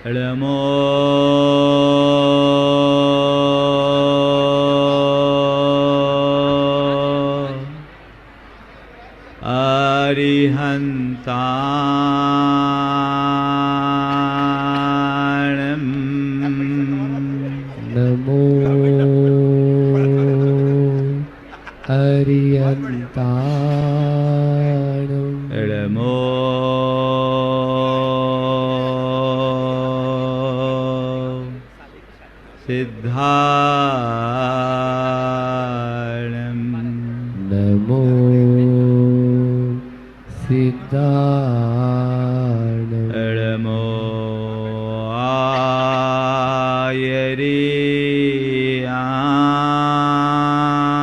नमो अरिहन्ताणं नमो अरिहन्ताणं नमो सिद्धाणं नमो सिद्धाणं नमो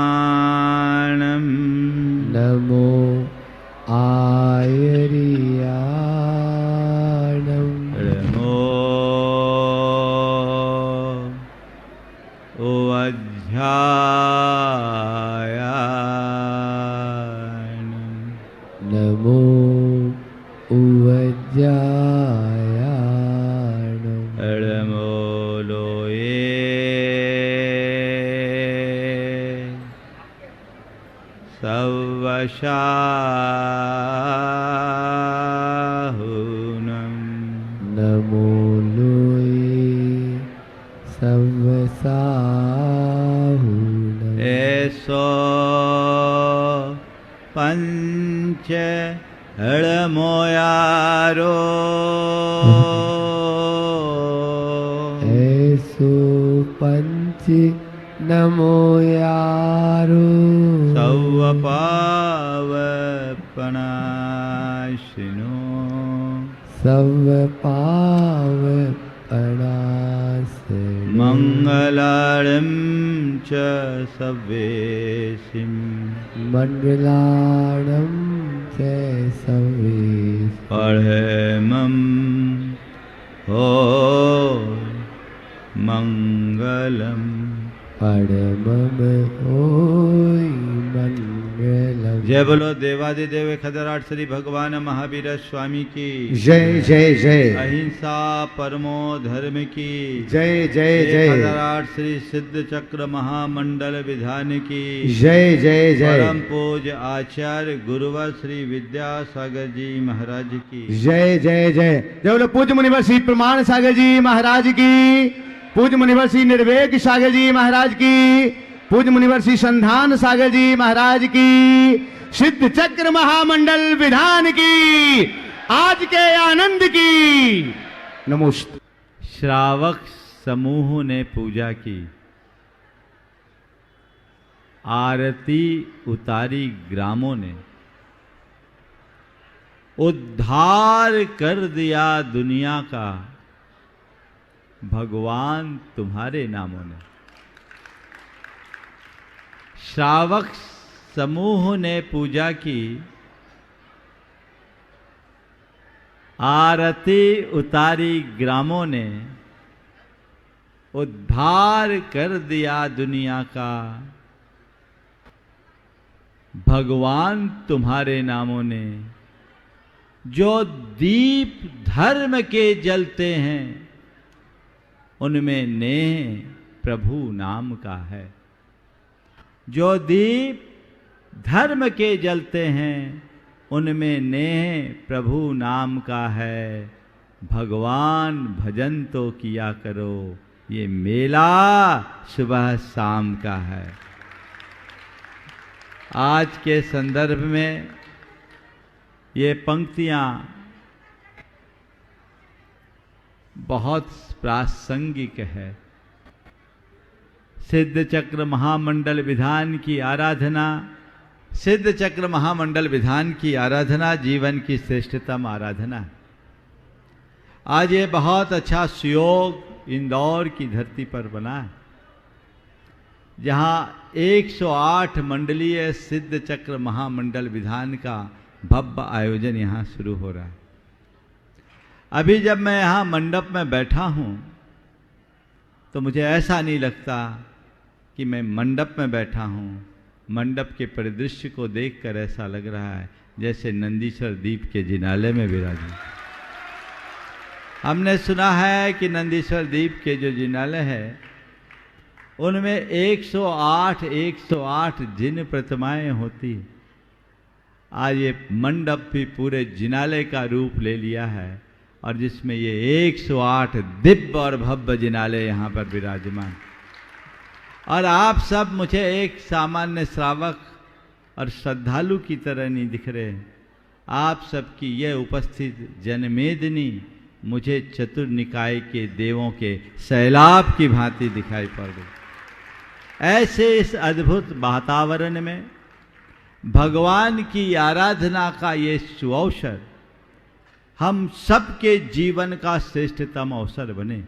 आयर्याणं नमो आयर्याणं नमो उवध्यायाणं नमो उवज्जायाणं नमो लोये सवशाहुनं नमो लोये सवसाहुनं एषो पंच हळमोयारो ऐसो पंच नमो यारो सवपावपणाशिनो सवपावपणासिनो मङ्गलाळं च सव्येसिं मण्डलाणं च सवेश पढ़ेमं हो मङ्गलम् परमम होय मंगलम। जय बोलो देवादिदेव खदराट श्री भगवान महावीर स्वामी की जय जय जय। अहिंसा परमो धर्म की जय जय जय। खदराट श्री सिद्ध चक्र महामंडल विधान की जय जय जय। परम पूज्य आचार्य गुरुवर श्री विद्यासागर जी महाराज की जय जय जय। जय बोलो पूज्य मुनिवर श्री प्रमाण सागर जी महाराज की, पूज्य मुनिवर श्री निर्वेक सागर जी महाराज की, पूज्य मुनिवर श्री संधान सागर जी महाराज की, सिद्ध चक्र महामंडल विधान की, आज के आनंद की नमोस्त। श्रावक समूह ने पूजा की, आरती उतारी ग्रामों ने, उद्धार कर दिया दुनिया का भगवान तुम्हारे नामों ने। श्रावक समूह ने पूजा की, आरती उतारी ग्रामों ने, उद्धार कर दिया दुनिया का भगवान तुम्हारे नामों ने। जो दीप धर्म के जलते हैं उनमें नेह प्रभु नाम का है। जो दीप धर्म के जलते हैं उनमें नेह प्रभु नाम का है। भगवान भजन तो किया करो, ये मेला सुबह शाम का है। आज के संदर्भ में ये पंक्तियां बहुत प्रासंगिक है। सिद्ध चक्र महामंडल विधान की आराधना, सिद्ध चक्र महामंडल विधान की आराधना जीवन की श्रेष्ठतम आराधना है। आज ये बहुत अच्छा सुयोग इंदौर की धरती पर बना है, जहां 108 मंडलीय सिद्ध चक्र महामंडल विधान का भव्य आयोजन यहां शुरू हो रहा है। अभी जब मैं यहां मंडप में बैठा हूं तो मुझे ऐसा नहीं लगता कि मैं मंडप में बैठा हूं। मंडप के परिदृश्य को देखकर ऐसा लग रहा है जैसे नंदीश्वर द्वीप के जिनाले में विराजे। हमने सुना है कि नंदीश्वर द्वीप के जो जिनालय है उनमें 108 जिन प्रतिमाएं होती। आज ये मंडप भी पूरे जिनालय का रूप ले लिया है और जिसमें ये 108 दिव्य और भव्य जिनालय यहाँ पर विराजमान। और आप सब मुझे एक सामान्य श्रावक और श्रद्धालु की तरह नहीं दिख रहे। आप सबकी यह उपस्थित जनमेदिनी मुझे चतुर्निकाय के देवों के सैलाब की भांति दिखाई पड़ गई। ऐसे इस अद्भुत वातावरण में भगवान की आराधना का ये सुअवसर हम सबके जीवन का श्रेष्ठतम अवसर बने।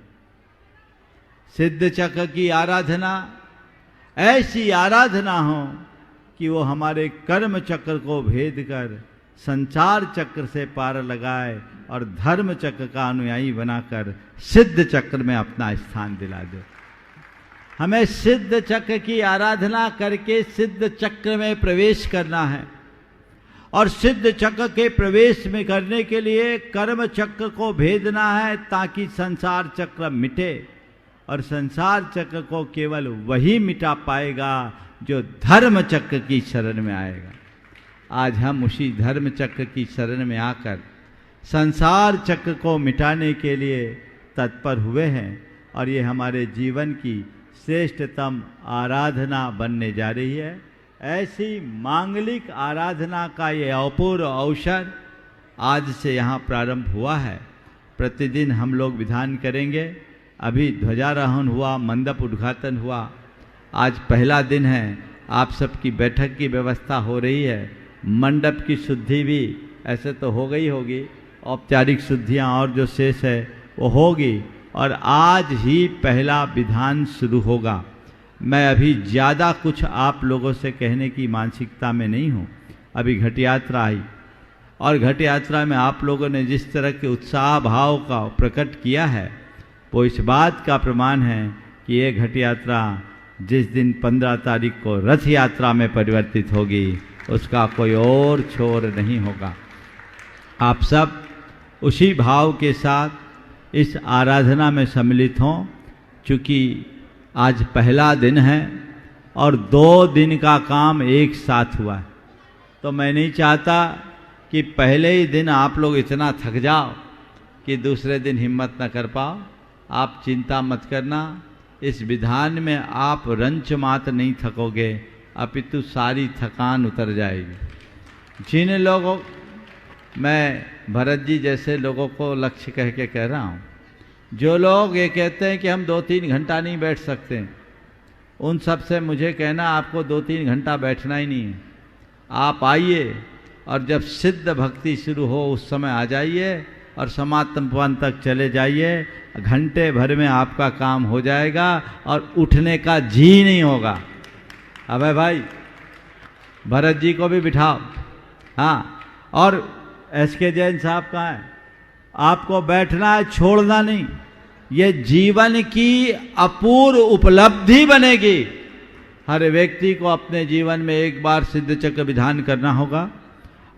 सिद्ध चक्र की आराधना ऐसी आराधना हो कि वो हमारे कर्म चक्र को भेद कर संसार चक्र से पार लगाए और धर्म चक्र का अनुयायी बनाकर सिद्ध चक्र में अपना स्थान दिला दे। हमें सिद्ध चक्र की आराधना करके सिद्ध चक्र में प्रवेश करना है और सिद्ध चक्र के प्रवेश में करने के लिए कर्म चक्र को भेदना है ताकि संसार चक्र मिटे। और संसार चक्र को केवल वही मिटा पाएगा जो धर्म चक्र की शरण में आएगा। आज हम उसी धर्म चक्र की शरण में आकर संसार चक्र को मिटाने के लिए तत्पर हुए हैं और ये हमारे जीवन की श्रेष्ठतम आराधना बनने जा रही है। ऐसी मांगलिक आराधना का ये अपूर्व अवसर आज से यहाँ प्रारंभ हुआ है। प्रतिदिन हम लोग विधान करेंगे। अभी ध्वजारोहण हुआ, मंडप उद्घाटन हुआ, आज पहला दिन है। आप सबकी बैठक की व्यवस्था हो रही है। मंडप की शुद्धि भी ऐसे तो हो गई होगी, औपचारिक शुद्धियाँ और जो शेष है वो होगी और आज ही पहला विधान शुरू होगा। मैं अभी ज़्यादा कुछ आप लोगों से कहने की मानसिकता में नहीं हूँ। अभी घट यात्रा आई और घट यात्रा में आप लोगों ने जिस तरह के उत्साह भाव का प्रकट किया है वो इस बात का प्रमाण है कि ये घट यात्रा जिस दिन 15 तारीख को रथ यात्रा में परिवर्तित होगी उसका कोई और छोर नहीं होगा। आप सब उसी भाव के साथ इस आराधना में सम्मिलित हों। चूँकि आज पहला दिन है और 2 दिन का काम एक साथ हुआ है, तो मैं नहीं चाहता कि पहले ही दिन आप लोग इतना थक जाओ कि दूसरे दिन हिम्मत न कर पाओ। आप चिंता मत करना, इस विधान में आप रंच मात्र नहीं थकोगे अपितु सारी थकान उतर जाएगी। जिन लोगों, मैं भरत जी जैसे लोगों को लक्ष्य कह के कह रहा हूँ, जो लोग ये कहते हैं कि हम 2-3 घंटा नहीं बैठ सकते, उन सब से मुझे कहना आपको 2-3 घंटा बैठना ही नहीं है। आप आइए और जब सिद्ध भक्ति शुरू हो उस समय आ जाइए और समापन तक चले जाइए। घंटे भर में आपका काम हो जाएगा और उठने का जी नहीं होगा। अबे भाई भरत जी को भी बिठाओ। हाँ, और SK जैन साहब कहाँ हैं? आपको बैठना है, छोड़ना नहीं। ये जीवन की अपूर्व उपलब्धि बनेगी। हर व्यक्ति को अपने जीवन में एक बार सिद्ध चक्र विधान करना होगा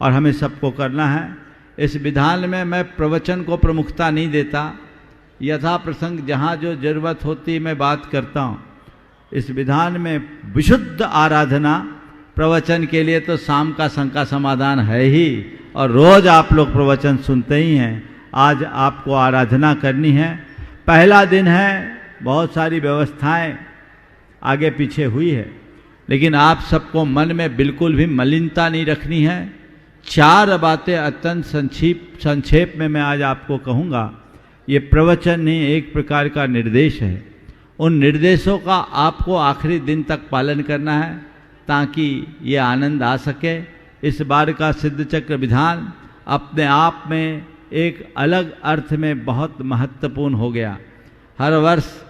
और हमें सबको करना है। इस विधान में मैं प्रवचन को प्रमुखता नहीं देता, यथा प्रसंग जहाँ जो जरूरत होती मैं बात करता हूँ। इस विधान में विशुद्ध आराधना, प्रवचन के लिए तो शाम का शंका समाधान है ही और रोज आप लोग प्रवचन सुनते ही हैं। आज आपको आराधना करनी है। पहला दिन है, बहुत सारी व्यवस्थाएं आगे पीछे हुई है, लेकिन आप सबको मन में बिल्कुल भी मलिनता नहीं रखनी है। 4 बातें अत्यंत संक्षेप में मैं आज आपको कहूँगा। ये प्रवचन नहीं, एक प्रकार का निर्देश है। उन निर्देशों का आपको आखिरी दिन तक पालन करना है ताकि ये आनंद आ सके। इस बार का सिद्ध चक्र विधान अपने आप में एक अलग अर्थ में बहुत महत्वपूर्ण हो गया। हर वर्ष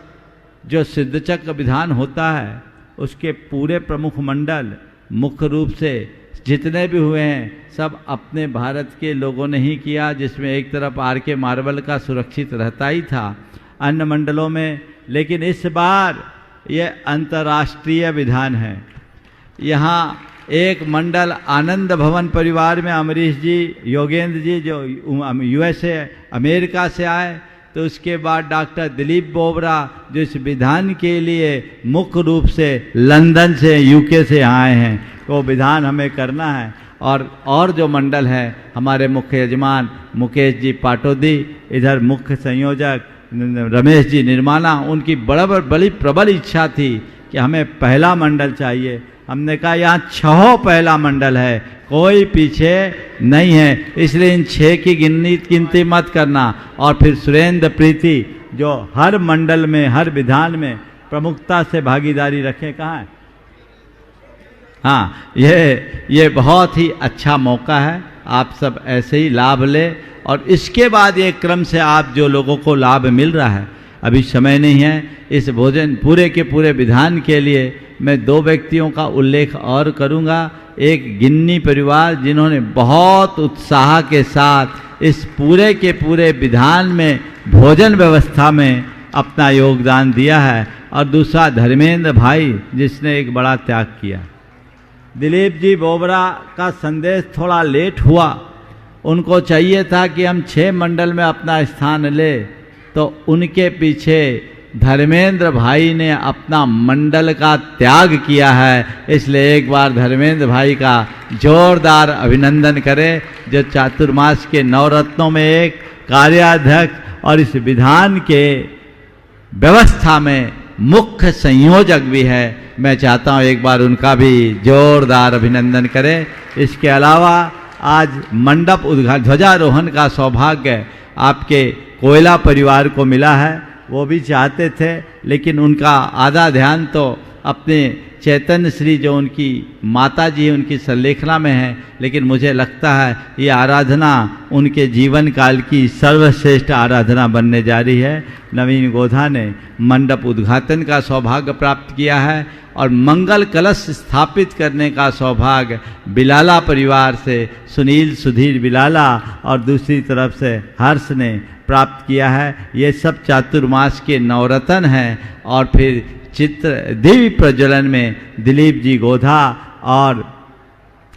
जो सिद्ध चक्र विधान होता है उसके पूरे प्रमुख मंडल मुख्य रूप से जितने भी हुए हैं सब अपने भारत के लोगों ने ही किया, जिसमें एक तरफ RK मार्बल का सुरक्षित रहता ही था अन्य मंडलों में, लेकिन इस बार ये अंतर्राष्ट्रीय विधान है। यहाँ एक मंडल आनंद भवन परिवार में अमरीश जी, योगेंद्र जी जो यूएसए अमेरिका से आए, तो उसके बाद डॉक्टर दिलीप बोबरा जो इस विधान के लिए मुख्य रूप से लंदन से, यूके से आए हैं, वो विधान हमें करना है। और जो मंडल है हमारे मुख्य यजमान मुकेश जी पाटोदी, इधर मुख्य संयोजक रमेश जी निर्माला, उनकी बड़ी प्रबल इच्छा थी कि हमें पहला मंडल चाहिए। हमने कहा यहाँ 6 पहला मंडल है, कोई पीछे नहीं है, इसलिए इन 6 की गिनती मत करना। और फिर सुरेंद्र प्रीति जो हर मंडल में, हर विधान में प्रमुखता से भागीदारी रखे, कहाँ है? हाँ, ये बहुत ही अच्छा मौका है, आप सब ऐसे ही लाभ ले। और इसके बाद ये क्रम से आप जो लोगों को लाभ मिल रहा है, अभी समय नहीं है इस भोजन पूरे के पूरे विधान के लिए। मैं 2 व्यक्तियों का उल्लेख और करूंगा। एक गिन्नी परिवार जिन्होंने बहुत उत्साह के साथ इस पूरे के पूरे विधान में भोजन व्यवस्था में अपना योगदान दिया है, और दूसरा धर्मेंद्र भाई जिसने एक बड़ा त्याग किया। दिलीप जी बोबरा का संदेश थोड़ा लेट हुआ, उनको चाहिए था कि हम 6 मंडल में अपना स्थान ले, तो उनके पीछे धर्मेंद्र भाई ने अपना मंडल का त्याग किया है। इसलिए एक बार धर्मेंद्र भाई का जोरदार अभिनंदन करें, जो चातुर्मास के नवरत्नों में एक कार्याध्यक्ष और इस विधान के व्यवस्था में मुख्य संयोजक भी है। मैं चाहता हूं एक बार उनका भी जोरदार अभिनंदन करें। इसके अलावा आज मंडप उद्घाटन ध्वजारोहण का सौभाग्य आपके कोयला परिवार को मिला है। वो भी चाहते थे, लेकिन उनका आधा ध्यान तो अपने चैतन्य श्री जो उनकी माता जी उनकी संलेखना में है, लेकिन मुझे लगता है ये आराधना उनके जीवन काल की सर्वश्रेष्ठ आराधना बनने जा रही है। नवीन गोधा ने मंडप उद्घाटन का सौभाग्य प्राप्त किया है और मंगल कलश स्थापित करने का सौभाग्य बिलाला परिवार से सुनील सुधीर बिलाला और दूसरी तरफ से हर्ष ने प्राप्त किया है। ये सब चातुर्मास के नवरत्न हैं। और फिर चित्र दिव्य प्रज्वलन में दिलीप जी गोधा और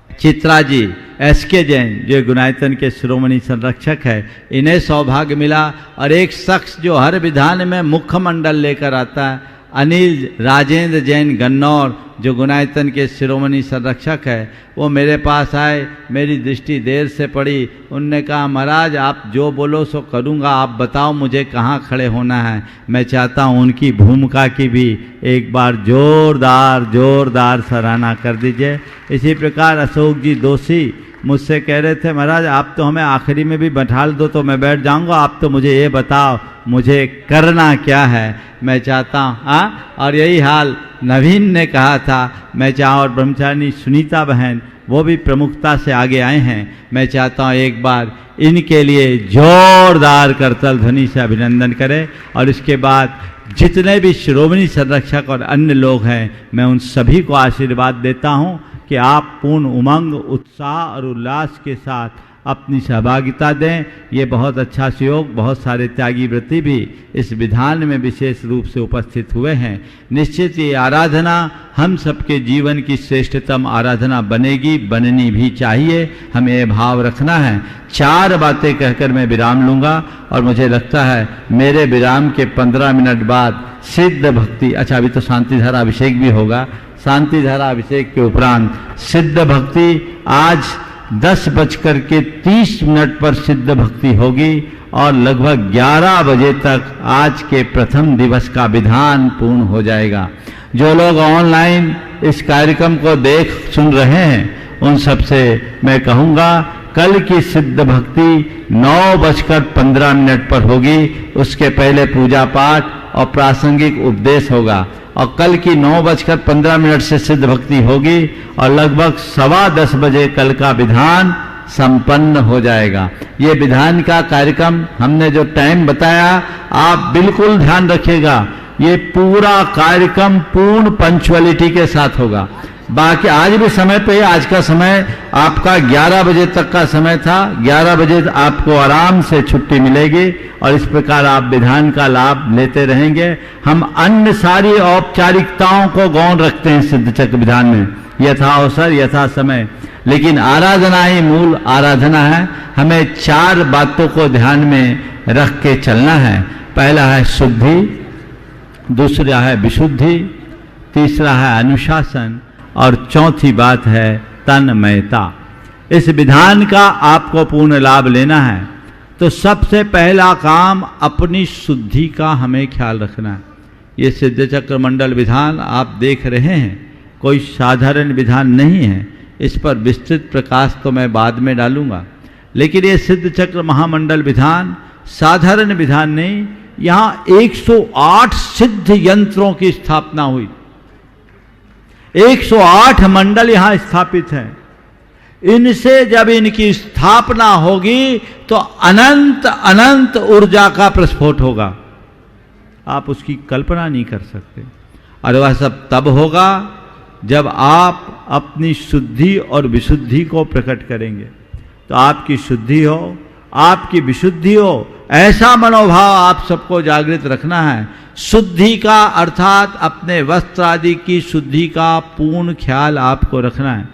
चित्रा जी एसके जैन जो गुणायतन के शिरोमणि संरक्षक है, इन्हें सौभाग्य मिला। और एक शख्स जो हर विधान में मुख्य मंडल लेकर आता है, अनिल राजेंद्र जैन गन्नौर जो गुणायतन के शिरोमणि संरक्षक है, वो मेरे पास आए। मेरी दृष्टि देर से पड़ी। उनने कहा महाराज आप जो बोलो सो करूँगा, आप बताओ मुझे कहाँ खड़े होना है। मैं चाहता हूँ उनकी भूमिका की भी एक बार जोरदार सराहना कर दीजिए। इसी प्रकार अशोक जी दोषी मुझसे कह रहे थे महाराज आप तो हमें आखिरी में भी बैठाल दो तो मैं बैठ जाऊंगा, आप तो मुझे ये बताओ मुझे करना क्या है। मैं चाहता हूँ और यही हाल नवीन ने कहा था। मैं चाहूँ और ब्रह्मचारिणी सुनीता बहन वो भी प्रमुखता से आगे आए हैं। मैं चाहता हूँ एक बार इनके लिए जोरदार करतल ध्वनि से अभिनंदन करें। और इसके बाद जितने भी शिरोमणि संरक्षक और अन्य लोग हैं, मैं उन सभी को आशीर्वाद देता हूँ कि आप पूर्ण उमंग उत्साह और उल्लास के साथ अपनी सहभागिता दें। ये बहुत अच्छा सहयोग, बहुत सारे त्यागी व्रती भी इस विधान में विशेष रूप से उपस्थित हुए हैं। निश्चित ये आराधना हम सबके जीवन की श्रेष्ठतम आराधना बनेगी, बननी भी चाहिए। हमें ये भाव रखना है। 4 बातें कहकर मैं विराम लूँगा और मुझे लगता है मेरे विराम के 15 मिनट बाद सिद्ध भक्ति, अच्छा अभी तो शांति धारा अभिषेक भी होगा, शांति धारा अभिषेक के उपरांत सिद्ध भक्ति आज 10:30 पर सिद्ध भक्ति होगी और लगभग 11 बजे तक आज के प्रथम दिवस का विधान पूर्ण हो जाएगा। जो लोग ऑनलाइन इस कार्यक्रम को देख सुन रहे हैं उन सबसे मैं कहूँगा कल की सिद्ध भक्ति 9:15 पर होगी। उसके पहले पूजा पाठ और प्रासंगिक उपदेश होगा और कल की 9:15 से सिद्ध भक्ति होगी और लगभग 10:15 बजे कल का विधान संपन्न हो जाएगा। ये विधान का कार्यक्रम हमने जो टाइम बताया आप बिल्कुल ध्यान रखिएगा। ये पूरा कार्यक्रम पूर्ण पंक्चुअलिटी के साथ होगा। बाकी आज भी समय पे, आज का समय आपका 11 बजे तक का समय था, 11 बजे आपको आराम से छुट्टी मिलेगी और इस प्रकार आप विधान का लाभ लेते रहेंगे। हम अन्य सारी औपचारिकताओं को गौण रखते हैं सिद्ध चक्र विधान में, यथा अवसर यथा समय, लेकिन आराधना ही मूल आराधना है। हमें 4 बातों को ध्यान में रख के चलना है। पहला है शुद्धि, दूसरा है विशुद्धि, तीसरा है अनुशासन और चौथी बात है तन्मयता। इस विधान का आपको पूर्ण लाभ लेना है तो सबसे पहला काम अपनी शुद्धि का हमें ख्याल रखना है। ये सिद्ध चक्र मंडल विधान आप देख रहे हैं, कोई साधारण विधान नहीं है। इस पर विस्तृत प्रकाश तो मैं बाद में डालूंगा, लेकिन ये सिद्ध चक्र महामंडल विधान साधारण विधान नहीं। यहाँ 108 सिद्ध यंत्रों की स्थापना हुई, 108 मंडल यहां स्थापित हैं। इनसे जब इनकी स्थापना होगी तो अनंत अनंत ऊर्जा का प्रस्फोट होगा, आप उसकी कल्पना नहीं कर सकते। और वह सब तब होगा जब आप अपनी शुद्धि और विशुद्धि को प्रकट करेंगे। तो आपकी शुद्धि हो, आपकी विशुद्धि हो, ऐसा मनोभाव आप सबको जागृत रखना है। शुद्धि का अर्थात अपने वस्त्र आदि की शुद्धि का पूर्ण ख्याल आपको रखना है।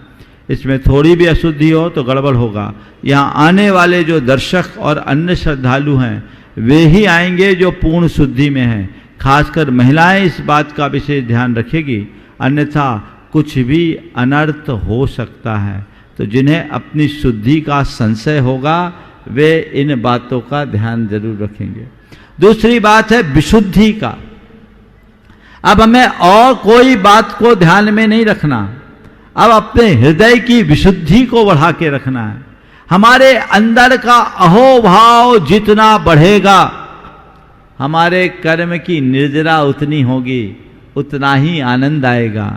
इसमें थोड़ी भी अशुद्धि हो तो गड़बड़ होगा। यहाँ आने वाले जो दर्शक और अन्य श्रद्धालु हैं वे ही आएंगे जो पूर्ण शुद्धि में हैं। खासकर महिलाएं इस बात का विशेष ध्यान रखेगी, अन्यथा कुछ भी अनर्थ हो सकता है। तो जिन्हें अपनी शुद्धि का संशय होगा वे इन बातों का ध्यान जरूर रखेंगे। दूसरी बात है विशुद्धि का। अब हमें और कोई बात को ध्यान में नहीं रखना, अब अपने हृदय की विशुद्धि को बढ़ा के रखना है। हमारे अंदर का अहोभाव जितना बढ़ेगा हमारे कर्म की निर्जरा उतनी होगी, उतना ही आनंद आएगा।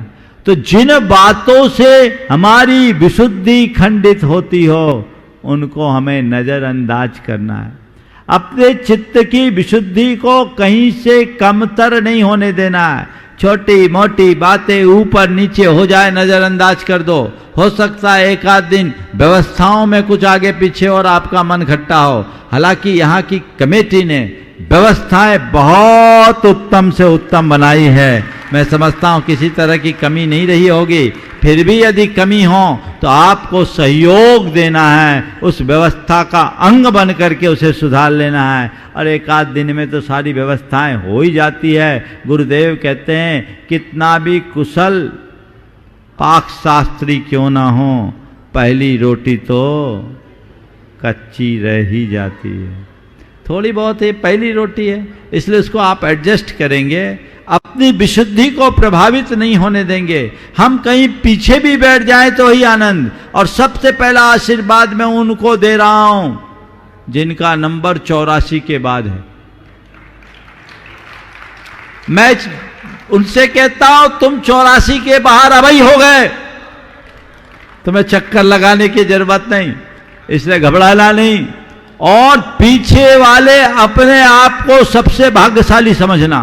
तो जिन बातों से हमारी विशुद्धि खंडित होती हो उनको हमें नजरअंदाज करना है। अपने चित्त की विशुद्धि को कहीं से कमतर नहीं होने देना है। छोटी मोटी बातें ऊपर नीचे हो जाए नजरअंदाज कर दो। हो सकता है एक आध दिन व्यवस्थाओं में कुछ आगे पीछे और आपका मन खट्टा हो। हालांकि यहाँ की कमेटी ने व्यवस्थाएं बहुत उत्तम से उत्तम बनाई है, मैं समझता हूँ किसी तरह की कमी नहीं रही होगी। फिर भी यदि कमी हो तो आपको सहयोग देना है, उस व्यवस्था का अंग बन करके उसे सुधार लेना है। और एक आध दिन में तो सारी व्यवस्थाएं हो ही जाती है। गुरुदेव कहते हैं कितना भी कुशल पाक शास्त्री क्यों ना हो, पहली रोटी तो कच्ची रह ही जाती है। थोड़ी बहुत है, पहली रोटी है, इसलिए उसको आप एडजस्ट करेंगे, अपनी विशुद्धि को प्रभावित नहीं होने देंगे। हम कहीं पीछे भी बैठ जाएं तो ही आनंद। और सबसे पहला आशीर्वाद मैं उनको दे रहा हूं जिनका नंबर 84 के बाद है। मैं उनसे कहता हूं तुम 84 के बाहर अभी हो गए, तुम्हें चक्कर लगाने की जरूरत नहीं, इसलिए घबराना नहीं। और पीछे वाले अपने आप को सबसे भाग्यशाली समझना।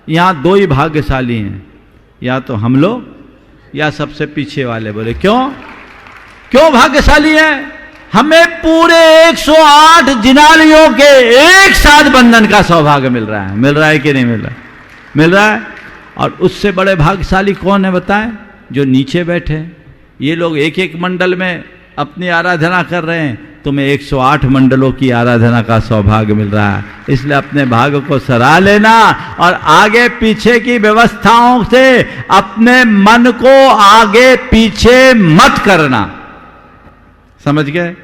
यहां दो ही भाग्यशाली हैं, या तो हम लोग या सबसे पीछे वाले। बोले क्यों भाग्यशाली हैं? हमें पूरे 108 जिनालियों के एक साथ बंधन का सौभाग्य मिल रहा है। मिल रहा है कि नहीं मिल रहा? मिल रहा है। और उससे बड़े भाग्यशाली कौन है बताएं? जो नीचे बैठे। ये लोग एक एक मंडल में अपनी आराधना कर रहे हैं, तुम्हें 108 मंडलों की आराधना का सौभाग्य मिल रहा है। इसलिए अपने भाग्य को सराह लेना और आगे पीछे की व्यवस्थाओं से अपने मन को आगे पीछे मत करना। समझ गए?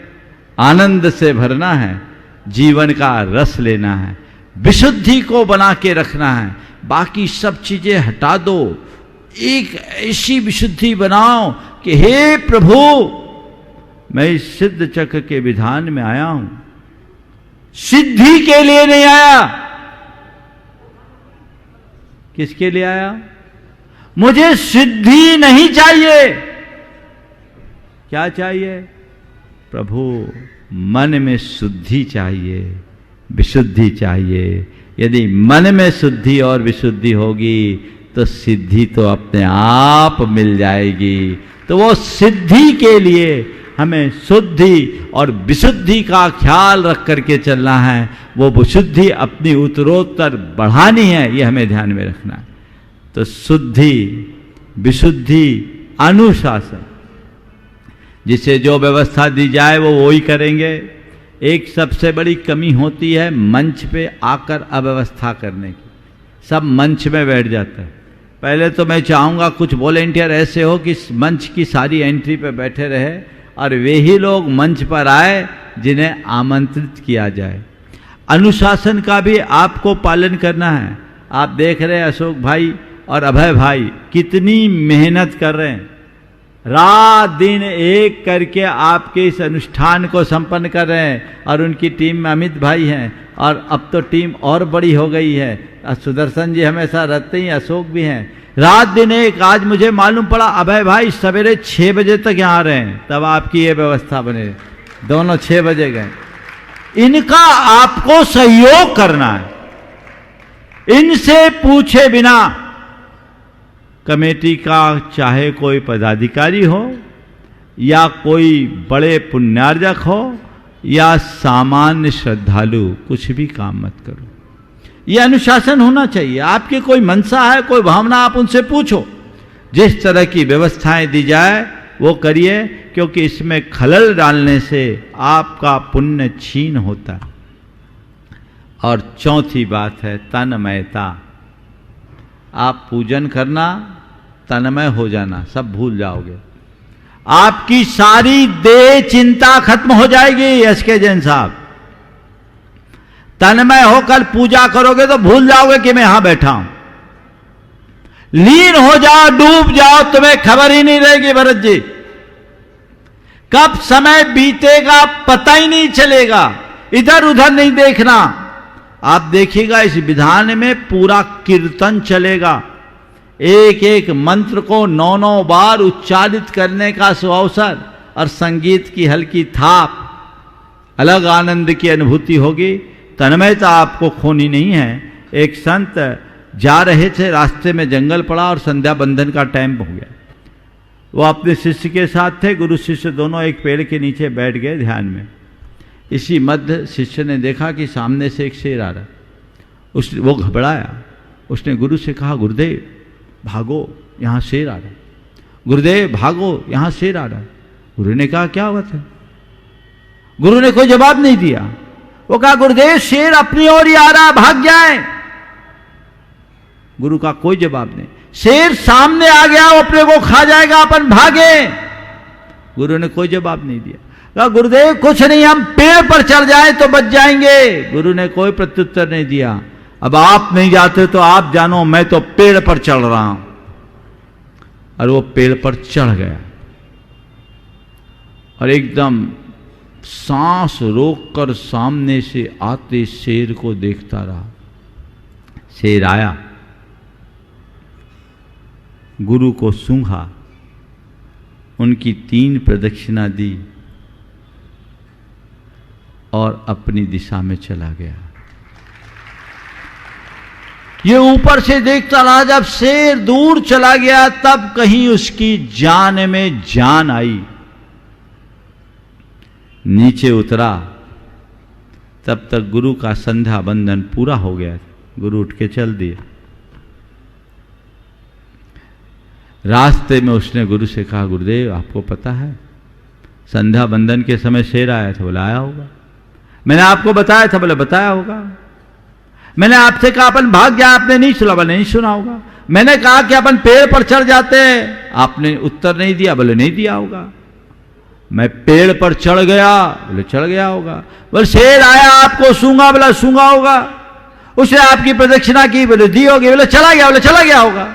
आनंद से भरना है, जीवन का रस लेना है, विशुद्धि को बना के रखना है। बाकी सब चीजें हटा दो, एक ऐसी विशुद्धि बनाओ कि हे प्रभु मैं इस सिद्ध चक्र के विधान में आया हूं, सिद्धि के लिए नहीं आया। किसके लिए आया? मुझे सिद्धि नहीं चाहिए। क्या चाहिए? प्रभु मन में शुद्धि चाहिए, विशुद्धि चाहिए। यदि मन में शुद्धि और विशुद्धि होगी तो सिद्धि तो अपने आप मिल जाएगी। तो वो सिद्धि के लिए हमें शुद्धि और विशुद्धि का ख्याल रख करके चलना है। वो विशुद्धि अपनी उत्तरोत्तर बढ़ानी है, ये हमें ध्यान में रखना है। तो शुद्धि, विशुद्धि, अनुशासन, जिसे जो व्यवस्था दी जाए वो वही करेंगे। एक सबसे बड़ी कमी होती है मंच पे आकर अव्यवस्था करने की। सब मंच में बैठ जाता है। पहले तो मैं चाहूँगा कुछ वॉलेंटियर ऐसे हो कि मंच की सारी एंट्री पे बैठे रहे और वे ही लोग मंच पर आए जिन्हें आमंत्रित किया जाए। अनुशासन का भी आपको पालन करना है। आप देख रहे हैं अशोक भाई और अभय भाई कितनी मेहनत कर रहे हैं, रात दिन एक करके आपके इस अनुष्ठान को संपन्न कर रहे हैं। और उनकी टीम में अमित भाई हैं और अब तो टीम और बड़ी हो गई है। सुदर्शन जी हमेशा रहते ही, अशोक भी हैं। रात दिन एक, आज मुझे मालूम पड़ा अभय भाई सवेरे 6 बजे तक यहाँ आ रहे हैं, तब आपकी ये व्यवस्था बने। दोनों 6 बजे गए। इनका आपको सहयोग करना है। इनसे पूछे बिना कमेटी का चाहे कोई पदाधिकारी हो या कोई बड़े पुण्यार्जक हो या सामान्य श्रद्धालु, कुछ भी काम मत करो। यह अनुशासन होना चाहिए। आपकी कोई मनसा है, कोई भावना, आप उनसे पूछो। जिस तरह की व्यवस्थाएं दी जाए वो करिए, क्योंकि इसमें खलल डालने से आपका पुण्य छीन होता है। और चौथी बात है तन्मयता। आप पूजन करना, तन्मय हो जाना, सब भूल जाओगे। आपकी सारी देह चिंता खत्म हो जाएगी। एसके जैन साहब, तन्मय होकर पूजा करोगे तो भूल जाओगे कि मैं यहां बैठा हूं। लीन हो जाओ, डूब जाओ, तुम्हें खबर ही नहीं रहेगी। भरत जी, कब समय बीतेगा पता ही नहीं चलेगा। इधर उधर नहीं देखना। आप देखिएगा इस विधान में पूरा कीर्तन चलेगा। एक एक मंत्र को 9-9 बार उच्चारित करने का सुअवसर और संगीत की हल्की थाप, अलग आनंद की अनुभूति होगी। तन्मयता आपको खोनी नहीं है। एक संत जा रहे थे, रास्ते में जंगल पड़ा और संध्या बंदन का टाइम हो गया। वो अपने शिष्य के साथ थे। गुरु शिष्य दोनों एक पेड़ के नीचे बैठ गए ध्यान में। इसी मध्य शिष्य ने देखा कि सामने से एक शेर आ रहा। वो घबराया। उसने गुरु से कहा, गुरुदेव भागो, यहाँ शेर आ रहा है। गुरुदेव भागो, यहाँ शेर आ रहा है। गुरु ने कहा, क्या बात है? गुरु ने कोई जवाब नहीं दिया। वो कहा, गुरुदेव शेर अपनी ओर ही आ रहा, भाग जाए। गुरु का कोई जवाब नहीं। शेर सामने आ गया, वो अपने को खा जाएगा, अपन भागे। गुरु ने कोई जवाब नहीं दिया। कहा, गुरुदेव कुछ नहीं, हम पेड़ पर चढ़ जाए तो बच जाएंगे। गुरु ने कोई प्रत्युत्तर नहीं दिया। अब आप नहीं जाते तो आप जानो, मैं तो पेड़ पर चढ़ रहा हूं। और वो पेड़ पर चढ़ गया और एकदम सांस रोककर सामने से आते शेर को देखता रहा। शेर आया, गुरु को सूंघा, उनकी 3 प्रदक्षिणा दी और अपनी दिशा में चला गया। ये ऊपर से देखता रहा। जब शेर दूर चला गया तब कहीं उसकी जान में जान आई। नीचे उतरा, तब तक गुरु का संध्या बंदन पूरा हो गया। गुरु उठ के चल दिए। रास्ते में उसने गुरु से कहा, गुरुदेव आपको पता है संध्या बंदन के समय शेर आया था? बोले आया होगा। मैंने आपको बताया था? बोले बताया होगा। मैंने आपसे कहा अपन भाग जाए, आपने नहीं सुना? बोले नहीं सुना होगा। मैंने कहा कि अपन पेड़ पर चढ़ जाते हैं, आपने उत्तर नहीं दिया? बोले नहीं दिया होगा। मैं पेड़ पर चढ़ गया? बोले चढ़ गया होगा। बोले शेर आया, आपको सूंघा? बोला सूंघा होगा। उसने आपकी प्रदक्षिणा की? बोले दी होगी। बोले चला गया? बोले चला गया होगा।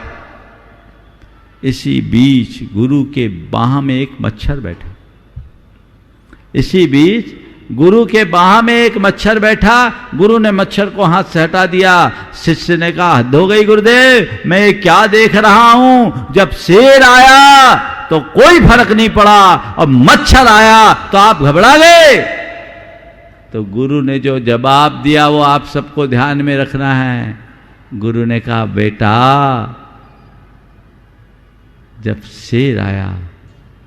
इसी बीच गुरु के बाह में एक मच्छर बैठा। इसी बीच गुरु के बाह में एक मच्छर बैठा। गुरु ने मच्छर को हाथ से हटा दिया। शिष्य ने कहा, हद हो गई गुरुदेव, मैं क्या देख रहा हूं? जब शेर आया तो कोई फर्क नहीं पड़ा और मच्छर आया तो आप घबरा गए। तो गुरु ने जो जवाब दिया वो आप सबको ध्यान में रखना है। गुरु ने कहा, बेटा जब शेर आया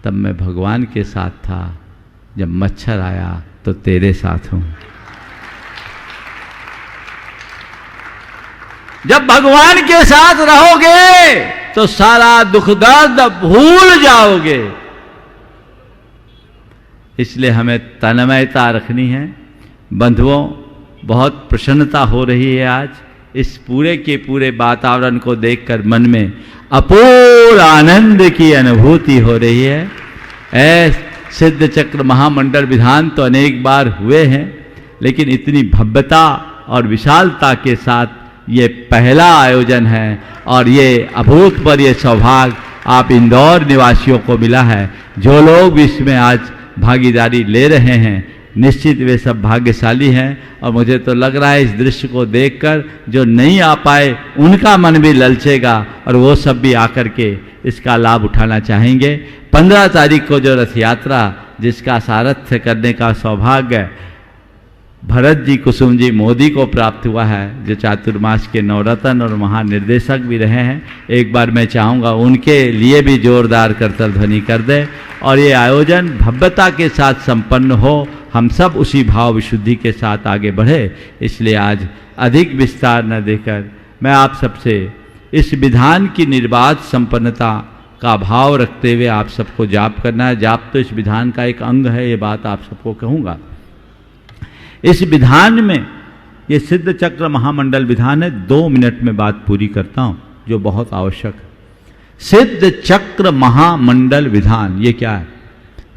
तब मैं भगवान के साथ था, जब मच्छर आया तो तेरे साथ हूं। जब भगवान के साथ रहोगे तो सारा दुख दर्द भूल जाओगे। इसलिए हमें तन्मयता रखनी है। बंधुओं, बहुत प्रसन्नता हो रही है आज इस पूरे के पूरे वातावरण को देखकर, मन में अपूर्व आनंद की अनुभूति हो रही है। सिद्ध चक्र महामंडल विधान तो अनेक बार हुए हैं, लेकिन इतनी भव्यता और विशालता के साथ ये पहला आयोजन है और ये अभूतपूर्व सौभाग्य आप इंदौर निवासियों को मिला है। जो लोग भी इसमें आज भागीदारी ले रहे हैं, निश्चित वे सब भाग्यशाली हैं। और मुझे तो लग रहा है इस दृश्य को देखकर जो नहीं आ पाए उनका मन भी ललचेगा और वो सब भी आकर के इसका लाभ उठाना चाहेंगे। 15 तारीख को जो रथ यात्रा जिसका सारथ्य करने का सौभाग्य भरत जी कुसुम जी मोदी को प्राप्त हुआ है, जो चातुर्मास के नवरत्न और महानिर्देशक भी रहे हैं, एक बार मैं चाहूँगा उनके लिए भी जोरदार करतल ध्वनि कर दे और ये आयोजन भव्यता के साथ संपन्न हो। हम सब उसी भाव विशुद्धि के साथ आगे बढ़े। इसलिए आज अधिक विस्तार न देकर मैं आप सबसे इस विधान की निर्बाध संपन्नता का भाव रखते हुए आप सबको जाप करना है। जाप तो इस विधान का एक अंग है, ये बात आप सबको कहूँगा। इस विधान में ये सिद्ध चक्र महामंडल विधान है। 2 मिनट में बात पूरी करता हूँ जो बहुत आवश्यक है। सिद्ध चक्र महामंडल विधान ये क्या है?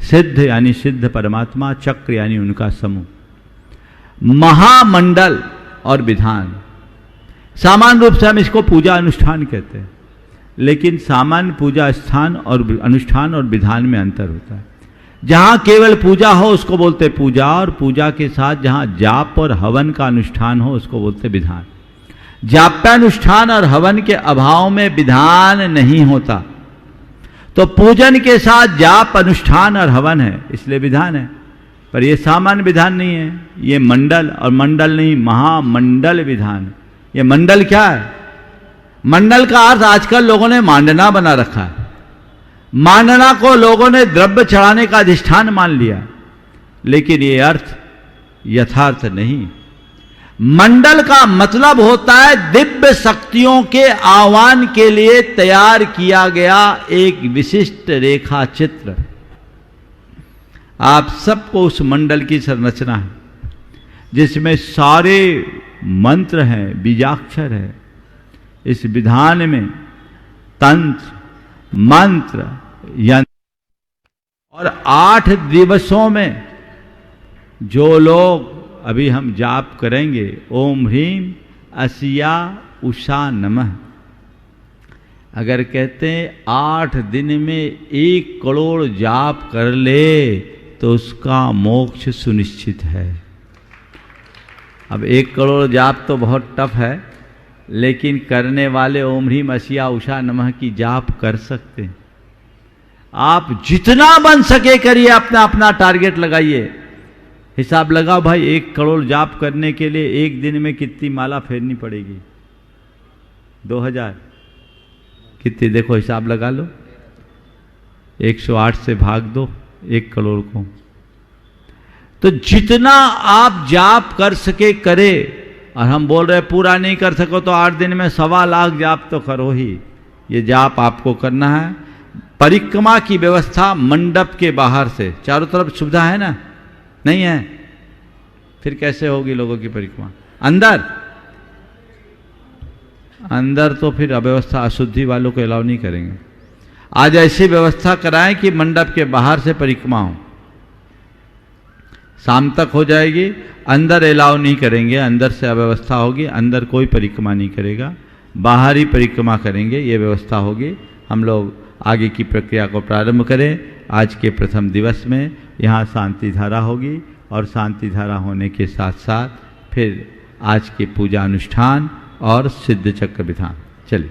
सिद्ध यानी सिद्ध परमात्मा, चक्र यानी उनका समूह, महामंडल और विधान। सामान्य रूप से हम इसको पूजा अनुष्ठान कहते हैं, लेकिन सामान्य पूजा स्थान और अनुष्ठान और विधान में अंतर होता है। जहाँ केवल पूजा हो उसको बोलते पूजा, और पूजा के साथ जहाँ जाप और हवन का अनुष्ठान हो उसको बोलते विधान। जाप्यानुष्ठान और हवन के अभाव में विधान नहीं होता, तो पूजन के साथ जाप अनुष्ठान और हवन है, इसलिए विधान है। पर ये सामान्य विधान नहीं है, ये मंडल, और मंडल नहीं महामंडल विधान। ये मंडल क्या है? मंडल का अर्थ आजकल लोगों ने मांडना बना रखा है। मांडना को लोगों ने द्रव्य चढ़ाने का अधिष्ठान मान लिया, लेकिन ये अर्थ यथार्थ नहीं। मंडल का मतलब होता है दिव्य शक्तियों के आह्वान के लिए तैयार किया गया एक विशिष्ट रेखा चित्र। आप सबको उस मंडल की संरचना है जिसमें सारे मंत्र हैं, बीजाक्षर है। इस विधान में तंत्र, मंत्र, यंत्र, और 8 दिवसों में जो लोग अभी हम जाप करेंगे, ओम ह्रीम असिया उषा नमः, अगर कहते हैं 8 दिन में 1 करोड़ जाप कर ले तो उसका मोक्ष सुनिश्चित है। अब 1 करोड़ जाप तो बहुत टफ है, लेकिन करने वाले ओम ह्रीम असिया उषा नमः की जाप कर सकते हैं। आप जितना बन सके करिए, अपना अपना टारगेट लगाइए। हिसाब लगाओ भाई, 1 करोड़ जाप करने के लिए 1 दिन में कितनी माला फेरनी पड़ेगी? 2000 कितनी? देखो हिसाब लगा लो, 108 से भाग दो 1 करोड़ को। तो जितना आप जाप कर सके करे, और हम बोल रहे पूरा नहीं कर सको तो 8 दिन में 1.25 लाख जाप तो करो ही। ये जाप आपको करना है। परिक्रमा की व्यवस्था मंडप के बाहर से, चारों तरफ सुविधा है ना? नहीं है, फिर कैसे होगी लोगों की परिक्रमा? अंदर तो फिर अव्यवस्था, अशुद्धि वालों को अलाउ नहीं करेंगे। आज ऐसी व्यवस्था कराएं कि मंडप के बाहर से परिक्रमा हो, शाम तक हो जाएगी। अंदर अलाउ नहीं करेंगे, अंदर से अव्यवस्था होगी, अंदर कोई परिक्रमा नहीं करेगा, बाहर ही परिक्रमा करेंगे, ये व्यवस्था होगी। हम लोग आगे की प्रक्रिया को प्रारंभ करें। आज के प्रथम दिवस में यहाँ शांति धारा होगी, और शांति धारा होने के साथ साथ फिर आज के पूजा अनुष्ठान और सिद्ध चक्र विधान। चलिए।